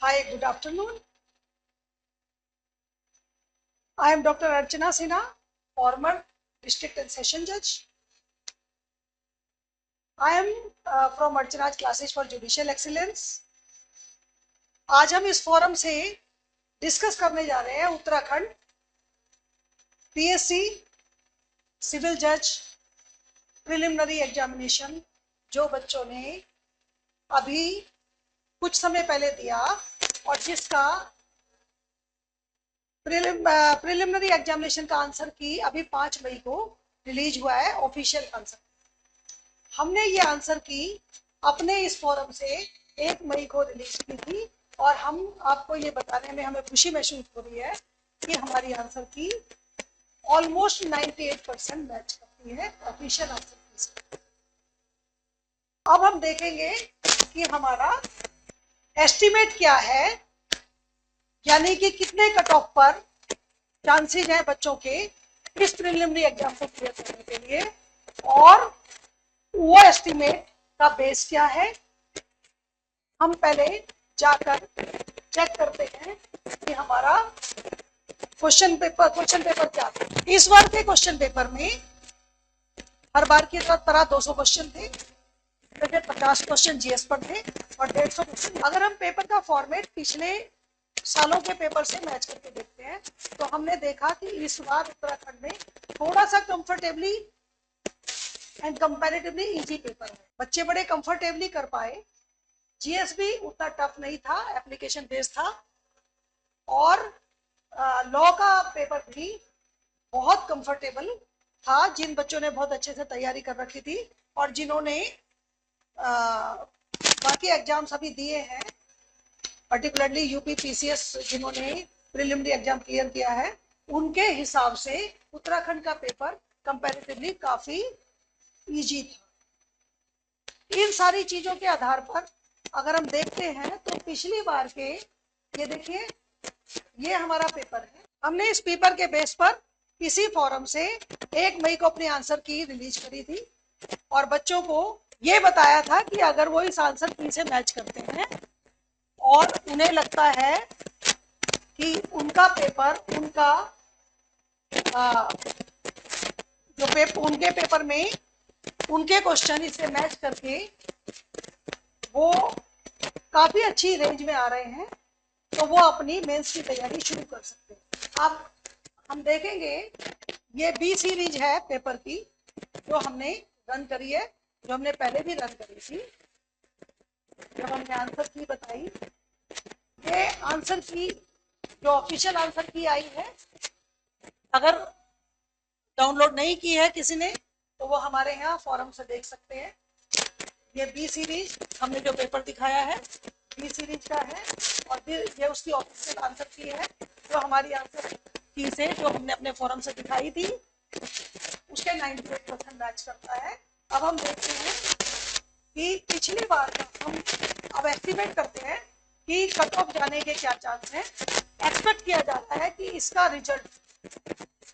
Hi, good afternoon. I am Dr. Archana Sinha, former district and session judge. I am from Archana's Classes for Judicial Excellence. आज हम इस forum से discuss करने जा रहे हैं उत्तराखंड पीएससी सिविल जज प्रिलिमिनरी एग्जामिनेशन जो बच्चों ने अभी कुछ समय पहले दिया और जिसका प्रिलिमिनरी एग्जामिनेशन का आंसर की अभी 5 मई को रिलीज हुआ है ऑफिशियल आंसर। हमने ये आंसर की अपने इस फोरम से 1 मई को रिलीज की थी और हम आपको ये बताने में हमें खुशी महसूस हो रही है कि हमारी आंसर की ऑलमोस्ट 98% मैच करती है ऑफिशियल आंसर की से। अब हम देखेंगे कि हमारा एस्टिमेट क्या है, यानी कि कितने कट ऑफ पर चांसेस हैं बच्चों के इस प्रिलिमिनरी एग्जाम को क्लियर करने के लिए, और वो एस्टिमेट का बेस क्या है। हम पहले जाकर चेक करते हैं कि हमारा क्वेश्चन पेपर क्या था। इस बार के क्वेश्चन पेपर में हर बार की तरह 200 क्वेश्चन थे, 50 क्वेश्चन जीएस पर थे और 150 क्वेश्चन। अगर हम पेपर का फॉर्मेट पिछले सालों के पेपर से मैच करके देखते हैं तो हमने देखा कि इस बार उत्तराखंड में थोड़ा सा comfortably and comparatively easy paper है। बच्चे बड़े कंफर्टेबली कर पाए। जीएस भी उतना टफ नहीं था, एप्लीकेशन बेस्ड था, और लॉ का पेपर भी बहुत कंफर्टेबल था जिन बच्चों ने बहुत अच्छे से तैयारी कर रखी थी और जिन्होंने बाकी एग्जाम्स अभी दिए हैं, पर्टिकुलरली यूपी पीसीएस जिन्होंने प्रिलिमिनरी एग्जाम क्लियर किया है, उनके हिसाब से उत्तराखंड का पेपर कंपैरेटिवली काफी इजी था। इन सारी चीजों के आधार पर अगर हम देखते हैं तो पिछली बार के, ये देखिए ये हमारा पेपर है। हमने इस पेपर के बेस पर इसी फोरम से 1 मई को अपने आंसर की रिलीज करी थी और बच्चों को ये बताया था कि अगर वो इस आंसर की से मैच करते हैं और उन्हें लगता है कि उनका पेपर उनके पेपर में उनके क्वेश्चन इससे मैच करके वो काफी अच्छी रेंज में आ रहे हैं, तो वो अपनी मेंस की तैयारी शुरू कर सकते हैं। अब हम देखेंगे ये बी सीरीज है पेपर की जो हमने रन करी है, जो हमने पहले भी रन करी थी जब हमने आंसर की बताई। ये आंसर की जो ऑफिशियल आंसर की आई है, अगर डाउनलोड नहीं की है किसी ने तो वो हमारे यहाँ फोरम से देख सकते हैं। ये बी सीरीज हमने जो पेपर दिखाया है बी सीरीज का है और फिर ये उसकी ऑफिशियल आंसर की है जो हमारी आंसर की से जो हमने अपने फोरम से दिखाई थी उसके 98% मैच करता है। अब हम देखते हैं कि पिछली बार का हम अब एस्टिमेट करते हैं कि कट ऑफ जाने के क्या चांस हैं। एक्सपेक्ट किया जाता है कि इसका रिजल्ट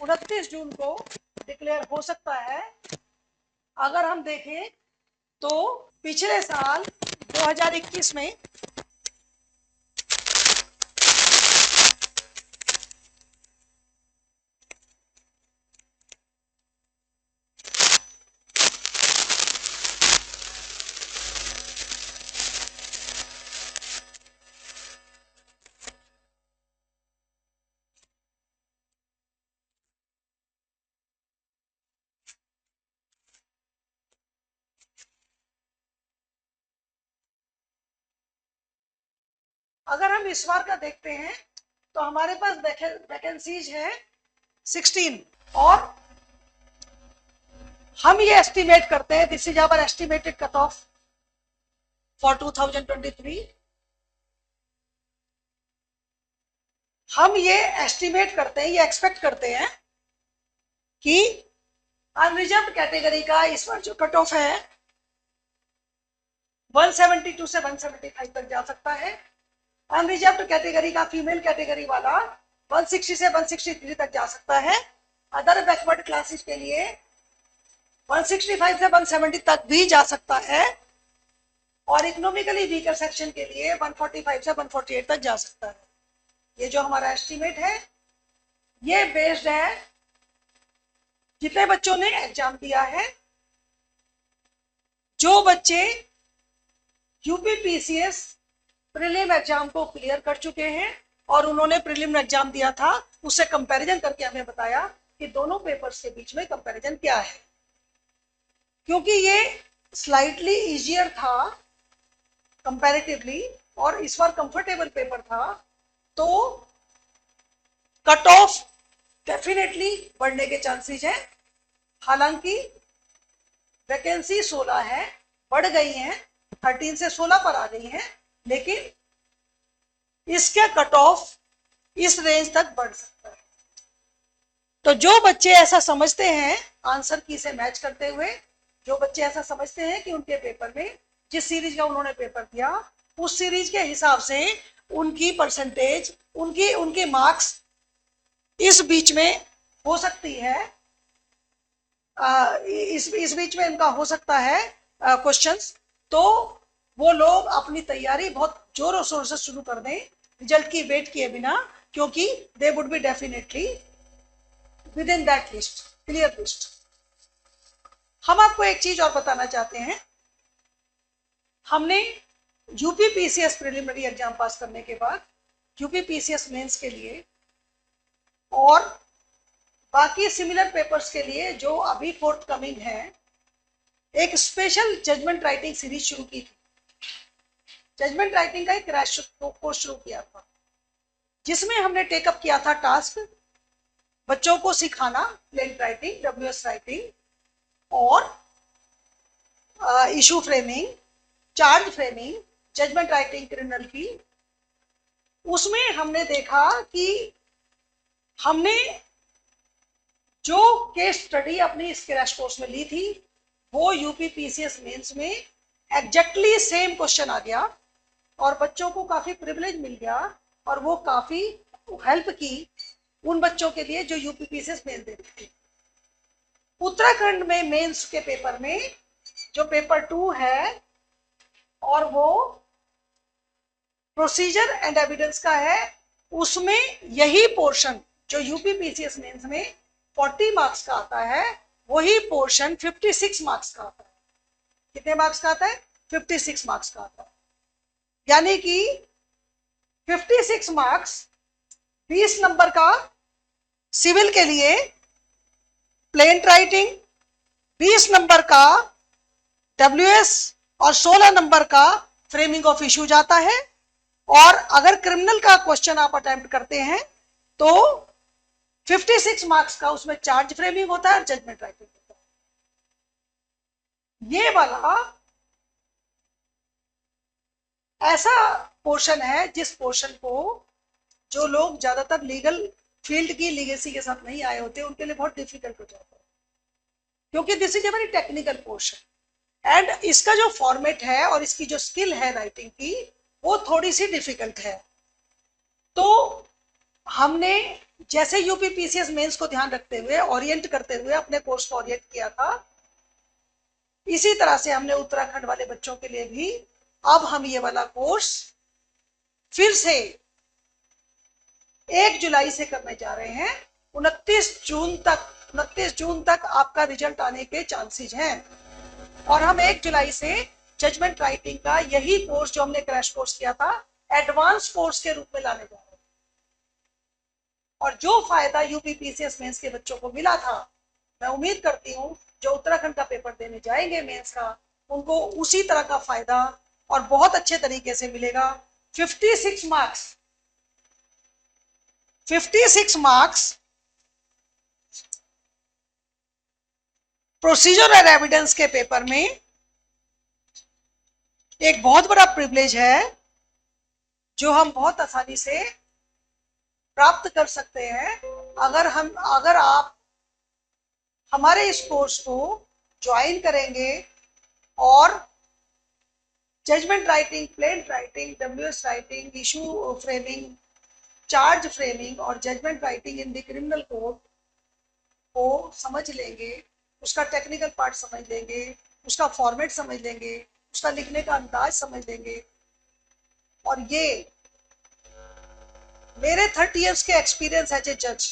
29 जून को डिक्लेयर हो सकता है। अगर हम देखें तो पिछले साल 2021 में अगर हम इस बार का देखते हैं तो हमारे पास वैकेंसीज है 16 और हम ये एस्टिमेट करते हैं, this is our estimated cut off for 2023। हम ये एस्टिमेट करते हैं, ये एक्सपेक्ट करते हैं कि अनरिजर्व्ड कैटेगरी का इस बार जो कट ऑफ है 172 से 175 तक जा सकता है। अनरिजर्व्ड कैटेगरी का फीमेल कैटेगरी वाला 160 से 163 तक जा सकता है। अदर बैकवर्ड क्लासेस के लिए 165 से 170 तक भी जा सकता है। और इकोनॉमिकली वीकर सेक्शन के लिए 145 से 148 तक जा सकता है। ये जो हमारा एस्टीमेट है ये बेस्ड है जितने बच्चों ने एग्जाम दिया है। जो बच्चे यूपीपीसीएस प्रीलिम एग्जाम को क्लियर कर चुके हैं और उन्होंने प्रीलिम एग्जाम दिया था, उससे कंपैरिजन करके हमें बताया कि दोनों पेपर्स के बीच में कंपैरिजन क्या है। क्योंकि ये स्लाइटली इजियर था कंपैरेटिवली और इस बार कंफर्टेबल पेपर था, तो कट ऑफ डेफिनेटली बढ़ने के चांसेस हैं। हालांकि वैकेंसी 16 है, बढ़ गई हैं, 13 से 16 पर आ गई हैं, लेकिन इसके कट ऑफ इस रेंज तक बढ़ सकता है। तो जो बच्चे ऐसा समझते हैं आंसर की से मैच करते हुए, जो बच्चे ऐसा समझते हैं कि उनके पेपर में जिस सीरीज का उन्होंने पेपर दिया उस सीरीज के हिसाब से उनकी परसेंटेज, उनके मार्क्स इस बीच में हो सकती है, इस बीच में इनका हो सकता है क्वेश्चंस, तो वो लोग अपनी तैयारी बहुत जोरों शोर से शुरू कर दें रिजल्ट की वेट किए बिना, क्योंकि they would be definitely with in that list, clear list. हम आपको एक चीज और बताना चाहते हैं, हमने यूपीपीसीएस प्रीलिमिनरी एग्जाम पास करने के बाद यूपीपीसीएस मेंस के लिए और बाकी सिमिलर पेपर्स के लिए जो अभी फोर्थ कमिंग है, एक स्पेशल जजमेंट राइटिंग सीरीज शुरू की थी। जजमेंट राइटिंग का एक क्रैश कोर्स शुरू किया था, जिसमें हमने टेकअप किया था टास्क बच्चों को सिखाना प्लेन राइटिंग, डब्ल्यूएस राइटिंग और issue framing, charge framing, judgment writing criminal की। उसमें हमने देखा कि हमने जो केस स्टडी अपनी इस क्रैश कोर्स में ली थी वो यूपीपीसीएस मेंस में एग्जैक्टली सेम क्वेश्चन आ गया और बच्चों को काफी प्रिविलेज मिल गया और वो काफी हेल्प की उन बच्चों के लिए जो यूपीपीसीएस मेंस दे रहे थे। उत्तराखंड में मेंस के पेपर में जो पेपर 2 है और वो प्रोसीजर एंड एविडेंस का है, उसमें यही पोर्शन जो यूपीपीसीएस मेंस में 40 मार्क्स का आता है, वही पोर्शन 56 मार्क्स का आता है। कितने मार्क्स का आता है? 56 मार्क्स का आता है। यानी कि 56 मार्क्स 20 नंबर का सिविल के लिए प्लेन राइटिंग, 20 नंबर का डब्ल्यूएस और 16 नंबर का फ्रेमिंग ऑफ इश्यू जाता है। और अगर क्रिमिनल का क्वेश्चन आप अटेम्प्ट करते हैं तो 56 मार्क्स का उसमें चार्ज फ्रेमिंग होता है और जजमेंट राइटिंग होता है। ये वाला ऐसा पोर्शन है जिस पोर्शन को जो लोग ज्यादातर लीगल फील्ड की लीगेसी के साथ नहीं आए होते उनके लिए बहुत डिफिकल्ट हो जाता है, क्योंकि this is a very technical portion and इसका जो फॉर्मेट है और इसकी जो स्किल है राइटिंग की वो थोड़ी सी डिफिकल्ट है। तो हमने जैसे यूपीपीसीएस मेंस को ध्यान रखते हुए, ओरिएंट करते हुए अपने कोर्स को ओरिएंट किया था, इसी तरह से हमने उत्तराखंड वाले बच्चों के लिए भी अब हम ये वाला कोर्स फिर से 1 जुलाई से करने जा रहे हैं। 29 जून तक आपका रिजल्ट आने के चांसेस हैं और हम 1 जुलाई से जजमेंट राइटिंग का यही कोर्स जो हमने क्रैश कोर्स किया था एडवांस कोर्स के रूप में लाने जा रहे हैं। और जो फायदा यूपीपीसीएस मेंस के बच्चों को मिला था, मैं उम्मीद करती हूँ जो उत्तराखंड का पेपर देने जाएंगे मेंस का, उनको उसी तरह का फायदा और बहुत अच्छे तरीके से मिलेगा। 56 मार्क्स प्रोसीजर और एविडेंस के पेपर में एक बहुत बड़ा प्रिविलेज है जो हम बहुत आसानी से प्राप्त कर सकते हैं अगर आप हमारे इस कोर्स को ज्वाइन करेंगे और judgement writing, plain writing, WS writing, issue framing, charge framing और judgement writing in the criminal code को समझ लेंगे, उसका टेक्निकल पार्ट समझ लेंगे, उसका फॉर्मेट समझ लेंगे, उसका लिखने का अंदाज समझ लेंगे। और ये मेरे 30 इयर्स के एक्सपीरियंस एज ए जज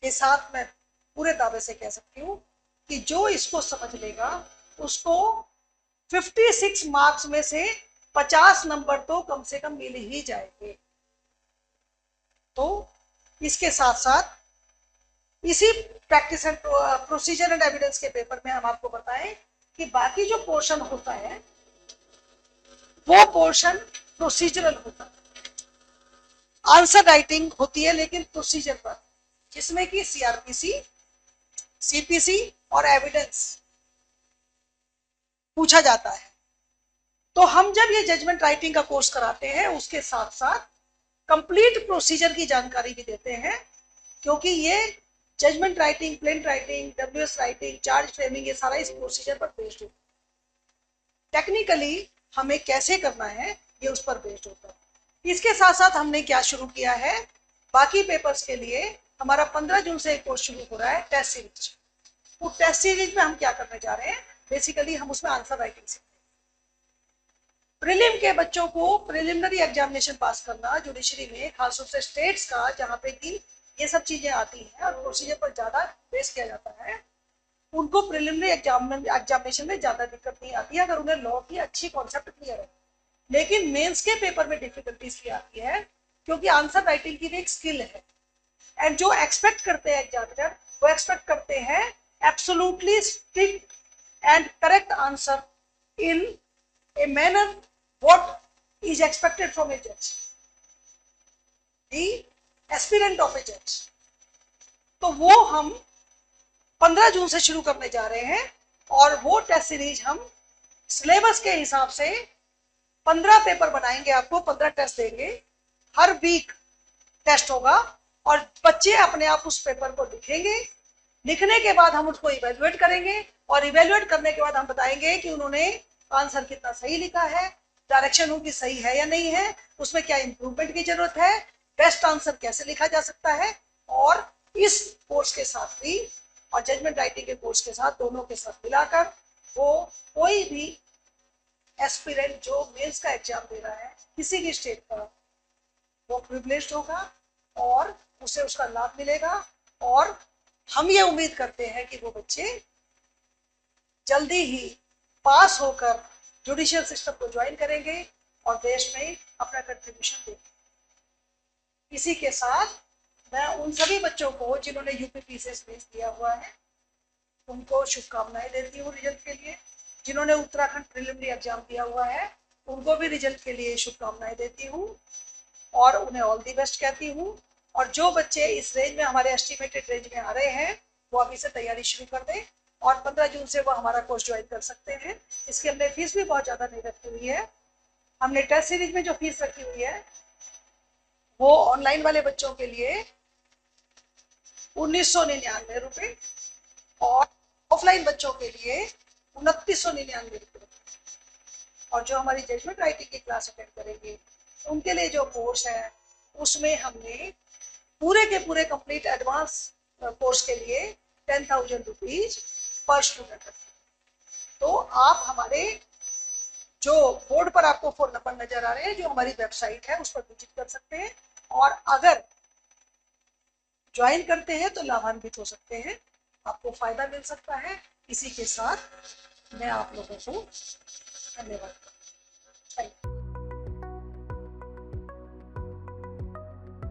के साथ मैं पूरे दावे से कह सकती हूँ कि जो इसको समझ लेगा उसको 56 मार्क्स में से 50 नंबर तो कम से कम मिल ही जाएंगे। तो इसके साथ साथ इसी practice and procedure and evidence के पेपर में हम आपको बताएं कि बाकी जो पोर्शन होता है वो पोर्शन प्रोसीजरल होता है, आंसर राइटिंग होती है लेकिन प्रोसीजर पर, जिसमें कि सीआरपीसी, सीपीसी और एविडेंस पूछा जाता है। तो हम जब ये जजमेंट राइटिंग का कोर्स कराते हैं उसके साथ साथ कंप्लीट प्रोसीजर की जानकारी भी देते हैं, क्योंकि ये judgment writing, plaint writing, WS writing, charge framing, ये सारा इस प्रोसीजर पर बेस्ड होता है। टेक्निकली हमें कैसे करना है ये उस पर बेस्ड होता है। इसके साथ साथ हमने क्या शुरू किया है, बाकी पेपर्स के लिए हमारा 15 जून से एक कोर्स शुरू हो रहा है, टेस्ट सीरीज। वो टेस्ट सीरीज में हम क्या करने जा रहे हैं, बेसिकली हम उसमें आंसर राइटिंग सीखेंगे। प्रीलिम के बच्चों को प्रिलिमिनरी एग्जामिनेशन पास करना जुडिशरी में, खासतौर से स्टेट्स का जहाँ पे कि ये सब चीजें आती हैं और प्रोसीजर पर ज्यादा बेस किया जाता है, उनको प्रिलिमिनरी एग्जामिनेशन में ज्यादा दिक्कत नहीं आती है अगर उन्हें लॉ की अच्छी कॉन्सेप्ट क्लियर है। लेकिन मेंस के पेपर में डिफिकल्टीज की आती है, क्योंकि आंसर राइटिंग की भी एक स्किल है। एंड जो एक्सपेक्ट करते हैं एग्जामिनर, वो एक्सपेक्ट करते हैं absolutely strict and correct answer in a manner what is expected from a जज, द एस्पिरेंट ऑफ ए जज। तो वो हम 15 जून से शुरू करने जा रहे हैं और वो टेस्ट सीरीज हम सिलेबस के हिसाब से 15 पेपर बनाएंगे, आपको 15 टेस्ट देंगे, हर वीक टेस्ट होगा और बच्चे अपने आप उस पेपर को लिखेंगे। लिखने के बाद हम उसको इवेल्युएट करेंगे और इवेल्युएट करने के बाद हम बताएंगे कि उन्होंने आंसर कितना सही लिखा है, डायरेक्शन उनकी सही है या नहीं है, उसमें क्या इंप्रूवमेंट की जरूरत है, बेस्ट आंसर कैसे लिखा जा सकता है। और इस कोर्स के साथ भी और जजमेंट राइटिंग के कोर्स के साथ, दोनों के साथ मिलाकर वो कोई भी एस्पिरेंट जो मेंस का एग्जाम दे रहा है किसी भी स्टेट का, वो प्रिविलेज्ड होगा और उसे उसका लाभ मिलेगा। और हम ये उम्मीद करते हैं कि वो बच्चे जल्दी ही पास होकर जुडिशियल सिस्टम को ज्वाइन करेंगे और देश में अपना कंट्रीब्यूशन देंगे। इसी के साथ मैं उन सभी बच्चों को जिन्होंने यूपीपीसीएस मेंस दिया हुआ है उनको शुभकामनाएं देती हूँ रिजल्ट के लिए। जिन्होंने उत्तराखंड प्रीलिमिनरी एग्जाम दिया हुआ है उनको भी रिजल्ट के लिए शुभकामनाएं देती हूँ और उन्हें ऑल दी बेस्ट कहती हूँ। और जो बच्चे इस रेंज में, हमारे एस्टिमेटेड रेंज में आ रहे हैं, वो अभी से तैयारी शुरू कर दें और 15 जून से वो हमारा कोर्स ज्वाइन कर सकते हैं। इसकी हमने फीस भी बहुत ज्यादा नहीं रखी हुई है। हमने टेस्ट सीरीज में जो फीस रखी हुई है वो ऑनलाइन वाले बच्चों के लिए 1999 रुपए और ऑफलाइन बच्चों के लिए 2999 रुपए। और जो हमारी जजमेंट राइटिंग की क्लास अटेंड करेंगे उनके लिए जो कोर्स है उसमें हमने पूरे के पूरे कंप्लीट एडवांस कोर्स के लिए 10,000 रुपीज पर स्टूडेंट रखें। तो आप हमारे जो बोर्ड पर आपको फोन नंबर नजर आ रहे हैं, जो हमारी वेबसाइट है, उस पर विजिट कर सकते हैं और अगर ज्वाइन करते हैं तो लाभान्वित हो सकते हैं, आपको फायदा मिल सकता है। इसी के साथ मैं आप लोगों को धन्यवाद करता हूं।